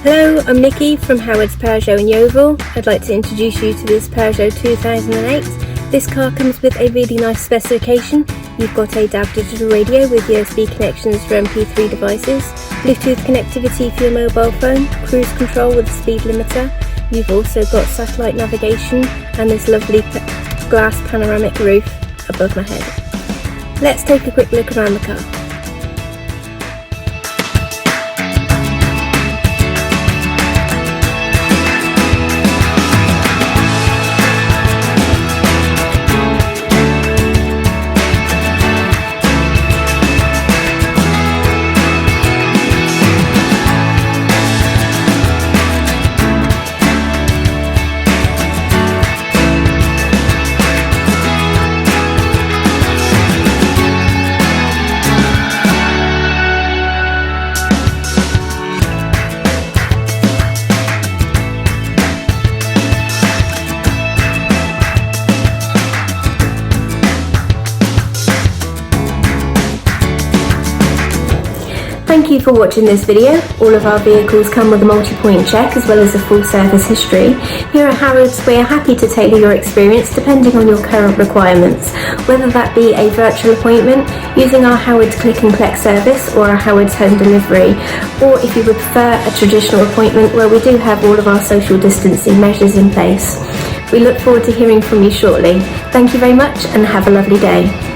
Hello, I'm Nikki from Howard's Peugeot in Yeovil. I'd like to introduce you to this Peugeot 2008. This car comes with a really nice specification. You've got a DAB digital radio with USB connections for MP3 devices, Bluetooth connectivity for your mobile phone, cruise control with a speed limiter. You've also got satellite navigation and this lovely glass panoramic roof above my head. Let's take a quick look around the car. Thank you for watching this video. All of our vehicles come with a multi-point check as well as a full service history. Here at Howard's, we are happy to tailor your experience depending on your current requirements, whether that be a virtual appointment, using our Howard's Click and Collect service or our Howard's Home Delivery, or if you would prefer a traditional appointment where we do have all of our social distancing measures in place. We look forward to hearing from you shortly. Thank you very much and have a lovely day.